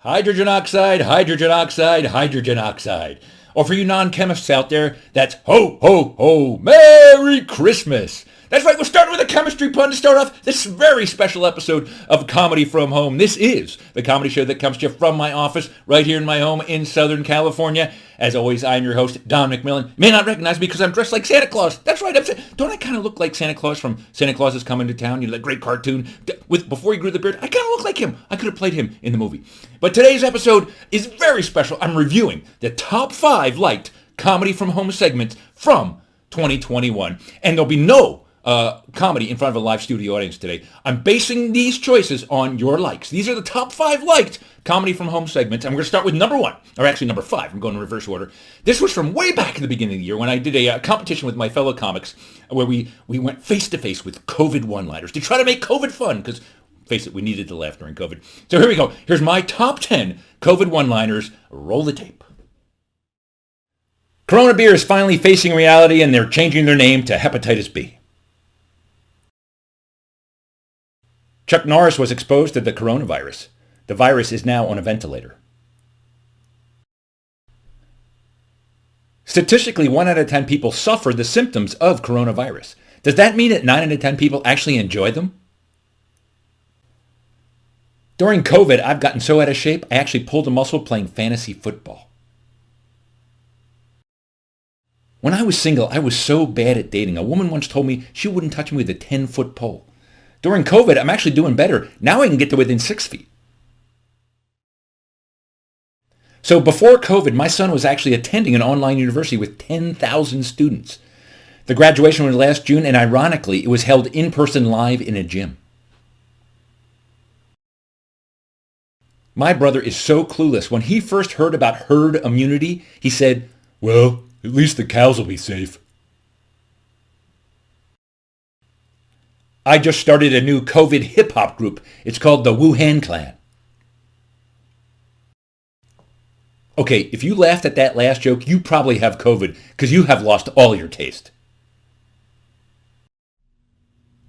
Hydrogen oxide, hydrogen oxide, hydrogen oxide. Or for you non-chemists out there, that's ho, ho, ho, Merry Christmas. That's right, we're starting with a chemistry pun to start off this very special episode of Comedy From Home. This is the comedy show that comes to you from my office right here in my home in Southern California. As always, I'm your host, Don McMillan. You may not recognize me because I'm dressed like Santa Claus. That's right, don't I kind of look like Santa Claus from Santa Claus Is Coming to Town? You know, that great cartoon before he grew the beard? I kind of look like him. I could have played him in the movie. But today's episode is very special. I'm reviewing the top 5 liked Comedy From Home segments from 2021. And there'll be no comedy in front of a live studio audience today. I'm basing these choices on your likes. These are the top 5 liked Comedy From Home segments. I'm going to start with number 1, or actually number 5. I'm going in reverse order. This was from way back in the beginning of the year when I did a competition with my fellow comics where we went face-to-face with COVID one-liners to try to make COVID fun because, face it, we needed to laugh during COVID. So here we go. Here's my top 10 COVID one-liners. Roll the tape. Corona beer is finally facing reality and they're changing their name to Hepatitis B. Chuck Norris was exposed to the coronavirus. The virus is now on a ventilator. Statistically, 1 out of 10 people suffer the symptoms of coronavirus. Does that mean that 9 out of 10 people actually enjoy them? During COVID, I've gotten so out of shape, I actually pulled a muscle playing fantasy football. When I was single, I was so bad at dating. A woman once told me she wouldn't touch me with a 10-foot pole. During COVID, I'm actually doing better. Now I can get to within 6 feet. So before COVID, my son was actually attending an online university with 10,000 students. The graduation was last June, and ironically, it was held in person live in a gym. My brother is so clueless. When he first heard about herd immunity, he said, "Well, at least the cows will be safe." I just started a new COVID hip-hop group. It's called the Wuhan Clan. Okay, if you laughed at that last joke, you probably have COVID because you have lost all your taste.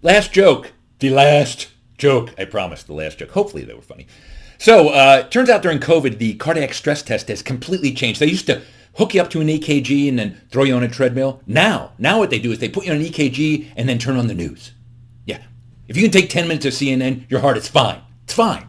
Last joke. The last joke. I promise, the last joke. Hopefully they were funny. So, turns out during COVID, the cardiac stress test has completely changed. They used to hook you up to an EKG and then throw you on a treadmill. Now what they do is they put you on an EKG and then turn on the news. Yeah. If you can take 10 minutes of CNN, your heart is fine. It's fine.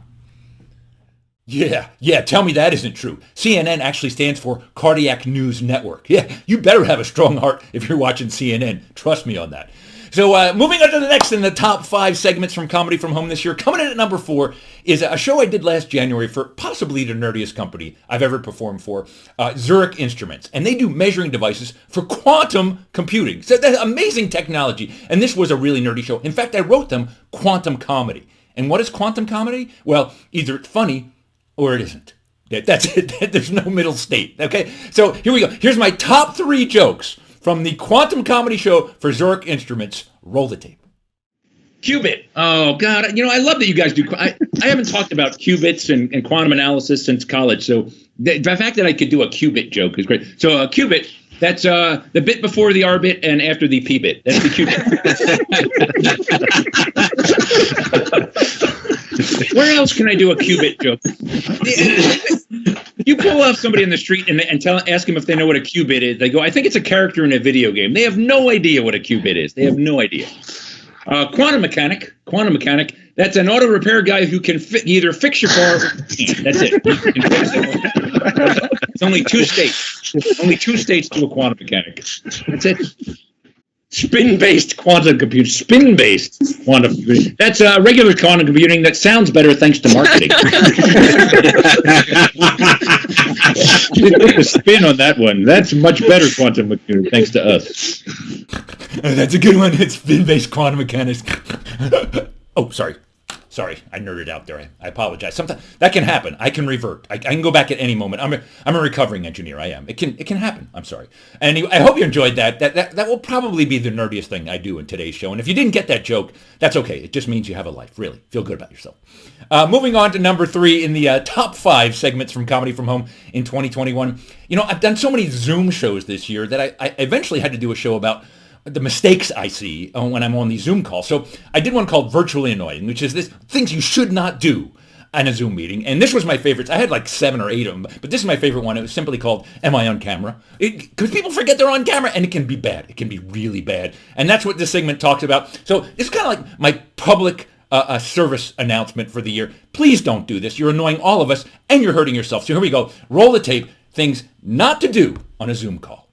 Yeah, tell me that isn't true. CNN actually stands for Cardiac News Network. Yeah, you better have a strong heart if you're watching CNN. Trust me on that. So moving on to the next in the top 5 segments from Comedy From Home this year. Coming in at number 4 is a show I did last January for possibly the nerdiest company I've ever performed for, Zurich Instruments. And they do measuring devices for quantum computing. So that's amazing technology. And this was a really nerdy show. In fact, I wrote them quantum comedy. And what is quantum comedy? Well, either it's funny or it isn't. That's it. There's no middle state. Okay? So here we go. Here's my top 3 jokes from the quantum comedy show for Zurich Instruments. Roll the tape. Qubit. Oh, God. You know, I love that you guys do. I haven't talked about qubits and quantum analysis since college. So the fact that I could do a qubit joke is great. So a qubit, that's the bit before the R bit and after the P bit. That's the qubit. Where else can I do a qubit joke? You pull off somebody in the street and ask them if they know what a qubit is. They go, "I think it's a character in a video game." They have no idea what a qubit is. They have no idea. Quantum mechanic. That's an auto repair guy who can either fix your car or can't. That's it. It's only 2 states. Only 2 states to a quantum mechanic. That's it. Spin-based quantum computing. Spin-based quantum computing. That's regular quantum computing that sounds better thanks to marketing. They put the spin on that one. That's much better quantum computing thanks to us. That's a good one. It's spin-based quantum mechanics. Oh, sorry, I nerded out there. I apologize. Sometimes that can happen. I can revert. I can go back at any moment. I'm a recovering engineer. I am. It can happen. I'm sorry. And I hope you enjoyed that. That will probably be the nerdiest thing I do in today's show. And if you didn't get that joke, that's okay. It just means you have a life. Really, feel good about yourself. Moving on to number 3 in the top 5 segments from Comedy From Home in 2021. You know, I've done so many Zoom shows this year that I eventually had to do a show about the mistakes I see when I'm on these Zoom calls. So I did one called Virtually Annoying, which is this things you should not do on a Zoom meeting, and this was my favorite. I had like 7 or 8 of them, but this is my favorite one. It was simply called, Am I on Camera? Because people forget they're on camera, and it can be bad. It can be really bad. And that's what this segment talks about. So it's kind of like my public service announcement for the year. Please don't do this. You're annoying all of us, and you're hurting yourself. So here we go. Roll the tape. Things not to do on a Zoom call.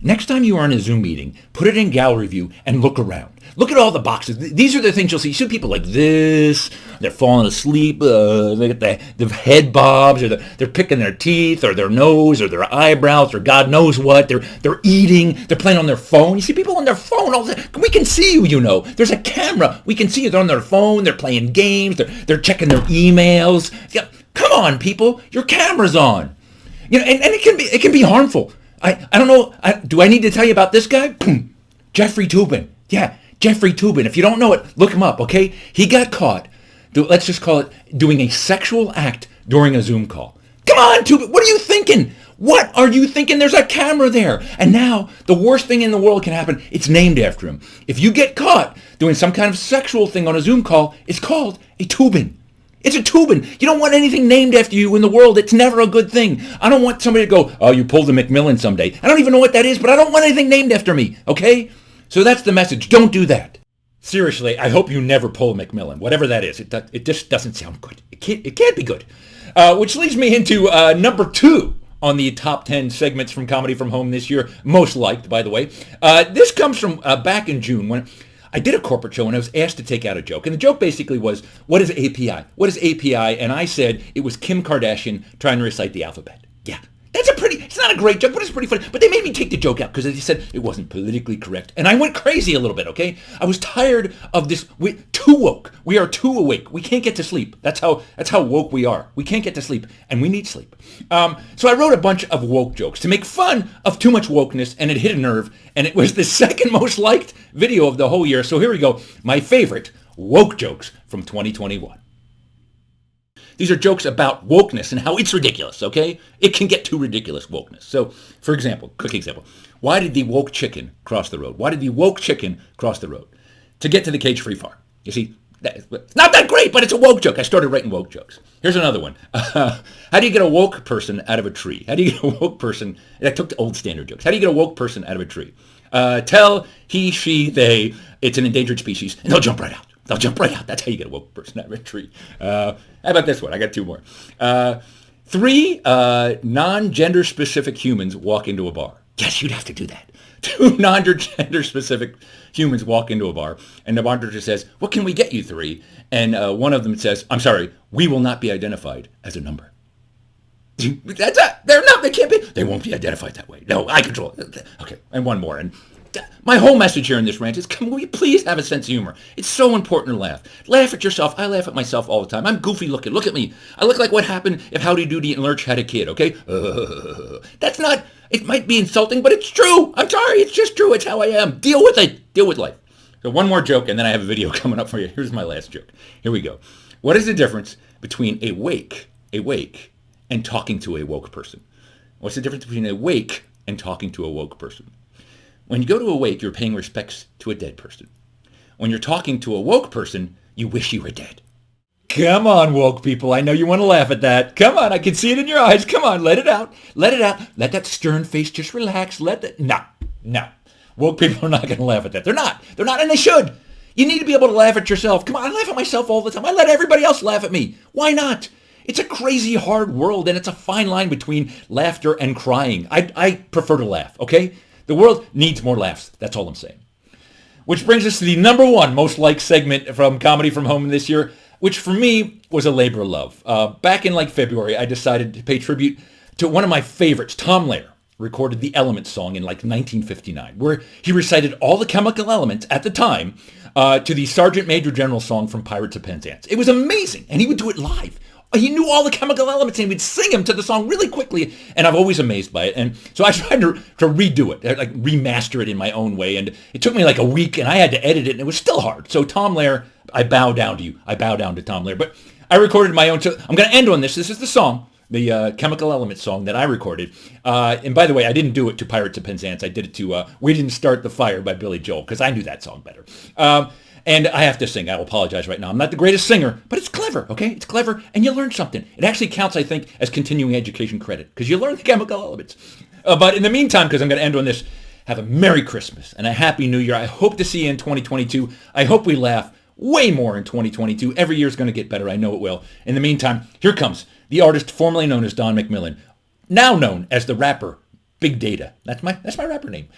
Next time you are in a Zoom meeting, put it in gallery view and look around. Look at all the boxes. These are the things you'll see. You see people like this. They're falling asleep. They got the head bobs, or they're picking their teeth, or their nose, or their eyebrows, or God knows what. They're eating. They're playing on their phone. You see people on their phone all the time. We can see you, you know. There's a camera. We can see you. They're on their phone. They're playing games. They're checking their emails. Yeah, come on, people. Your camera's on. You know, and it can be harmful. I don't know. Do I need to tell you about this guy? Jeffrey Toobin. Yeah, Jeffrey Toobin. If you don't know it, look him up, okay? He got caught, let's just call it, doing a sexual act during a Zoom call. Come on, Toobin. What are you thinking? What are you thinking? There's a camera there. And now, the worst thing in the world can happen. It's named after him. If you get caught doing some kind of sexual thing on a Zoom call, it's called a Toobin. It's a Toobin. You don't want anything named after you in the world. It's never a good thing. I don't want somebody to go, oh, you pulled a McMillan someday. I don't even know what that is, but I don't want anything named after me, okay? So that's the message. Don't do that. Seriously, I hope you never pull a McMillan, whatever that is. It just doesn't sound good. It can't be good. Which leads me into number 2 on the top 10 segments from Comedy from Home this year. Most liked, by the way. This comes from back in June when I did a corporate show and I was asked to take out a joke. And the joke basically was, what is API? What is API? And I said it was Kim Kardashian trying to recite the alphabet. Yeah. It's not a great joke, but it's pretty funny. But they made me take the joke out because they said it wasn't politically correct. And I went crazy a little bit, okay? I was tired of this. We're too woke. We are too awake. We can't get to sleep. That's how woke we are. We can't get to sleep, and we need sleep. So I wrote a bunch of woke jokes to make fun of too much wokeness, and it hit a nerve. And it was the second most liked video of the whole year. So here we go. My favorite woke jokes from 2021. These are jokes about wokeness and how it's ridiculous, okay? It can get too ridiculous, wokeness. So, for example, quick example. Why did the woke chicken cross the road? Why did the woke chicken cross the road? To get to the cage-free farm. You see, it's not that great, but it's a woke joke. I started writing woke jokes. Here's another one. How do you get a woke person out of a tree? How do you get a woke person? I took the old standard jokes. How do you get a woke person out of a tree? Tell he, she, they, it's an endangered species, and they'll jump right out. They'll jump right out. That's how you get a woke person out of a tree. How about this one? I got 2 more. 3 non-gender specific humans walk into a bar. Yes, you'd have to do that. 2 non-gender specific humans walk into a bar, and the bartender says, what can we get you 3? And one of them says, I'm sorry, we will not be identified as a number. That's it. They can't be. They won't be identified that way. No, I control it. Okay, and one more. And my whole message here in this rant is, will you please have a sense of humor? It's so important to laugh. Laugh at yourself. I laugh at myself all the time. I'm goofy looking. Look at me. I look like what happened if Howdy Doody and Lurch had a kid, okay? That's not, it might be insulting, but it's true. I'm sorry. It's just true. It's how I am. Deal with it. Deal with life. So one more joke, and then I have a video coming up for you. Here's my last joke. Here we go. What is the difference between a wake, and talking to a woke person? What's the difference between a wake and talking to a woke person? When you go to a wake, you're paying respects to a dead person. When you're talking to a woke person, you wish you were dead. Come on, woke people. I know you want to laugh at that. Come on, I can see it in your eyes. Come on, let it out. Let it out. Let that stern face just relax. No. Woke people are not going to laugh at that. They're not, and they should. You need to be able to laugh at yourself. Come on, I laugh at myself all the time. I let everybody else laugh at me. Why not? It's a crazy hard world, and it's a fine line between laughter and crying. I prefer to laugh, okay? The world needs more laughs. That's all I'm saying. Which brings us to the number 1 most liked segment from Comedy from Home this year, which for me was a labor of love. Back in February, I decided to pay tribute to one of my favorites. Tom Lehrer recorded the Elements song in 1959, where he recited all the chemical elements at the time to the Sergeant Major General song from Pirates of Penzance. It was amazing, and he would do it live. He knew all the chemical elements, and he would sing them to the song really quickly, and I'm always amazed by it. And so I tried to redo it, remaster it in my own way, and it took me a week, and I had to edit it, and it was still hard. So Tom Lehrer, I bow down to you. I bow down to Tom Lehrer. But I recorded my own, so I'm going to end on this. This is the song, the Chemical Elements song that I recorded. And by the way, I didn't do it to Pirates of Penzance. I did it to We Didn't Start the Fire by Billy Joel, because I knew that song better. And I have to sing. I will apologize right now. I'm not the greatest singer, but it's clever, okay? It's clever, and you learn something. It actually counts, I think, as continuing education credit, because you learn the chemical elements. But in the meantime, because I'm going to end on this, have a Merry Christmas and a Happy New Year. I hope to see you in 2022. I hope we laugh way more in 2022. Every year is going to get better. I know it will. In the meantime, here comes the artist formerly known as Don McMillan, now known as the rapper Big Data. That's my rapper name.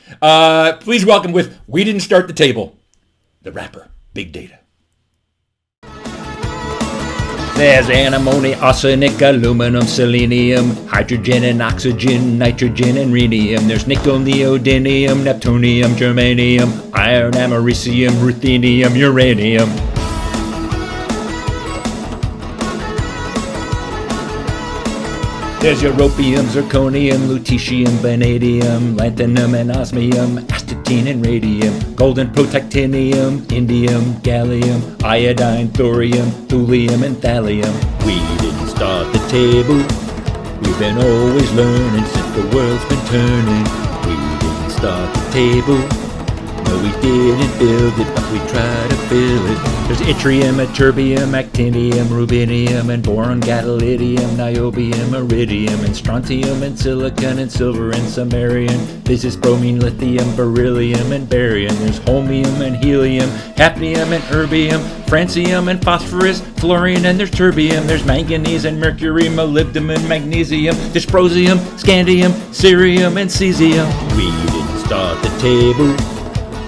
Please welcome with We Didn't Start the Table, the rapper Big Data. There's antimony, arsenic, aluminum, selenium, hydrogen and oxygen, nitrogen and rhenium. There's nickel, neodymium, neptunium, germanium, iron, americium, ruthenium, uranium. There's europium, zirconium, lutetium, vanadium, lanthanum and osmium, astatine and radium, gold and protactinium, indium, gallium, iodine, thorium, thulium and thallium. We didn't start the table, we've been always learning since the world's been turning. We didn't start the table, no we didn't build it, but we tried to fill it. There's yttrium, ytterbium, actinium, rubidium, and boron, gadolinium, niobium, iridium, and strontium, and silicon, and silver, and samarium. This is bromine, lithium, beryllium, and barium. There's holmium, and helium, hafnium, and erbium, francium, and phosphorus, fluorine, and there's terbium. There's manganese, and mercury, molybdenum, magnesium, dysprosium, scandium, cerium, and cesium. We didn't start the table,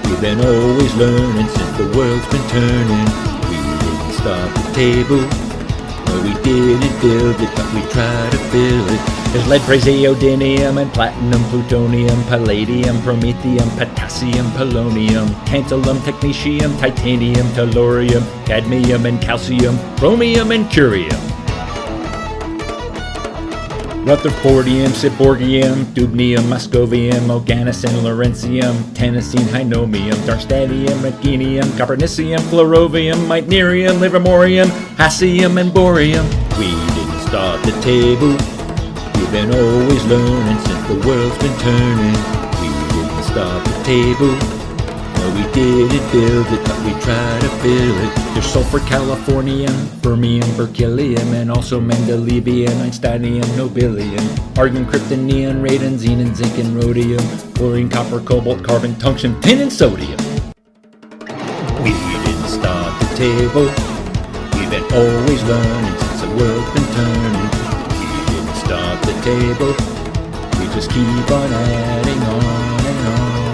we've been always learning since the world's been turning. We didn't start the table, no we didn't build it, but we tried to fill it. There's lead, praseodymium, and platinum, plutonium, palladium, promethium, potassium, polonium, tantalum, technetium, titanium, tellurium, cadmium, and calcium, chromium, and curium. Rutherfordium, seborgium, dubnium, moscovium, oganis and lawrencium, tennessine, hynomium, darstadium, rhenium, copernicium, fluorovium, meitnerium, livermorium, hassium, and borium. We didn't start the table, we've been always learning since the world's been turning. We didn't start the table, no we didn't build it, but we tried to fill it. There's sulfur, californium, fermium, berkelium, and also mendelevium, einsteinium, nobelium, argon, krypton, neon, radon, xenon, zinc, and rhodium, chlorine, copper, cobalt, carbon, tungsten, tin, and sodium. We didn't start the table, we've been always learning since the world's been turning. We didn't start the table, we just keep on adding on and on.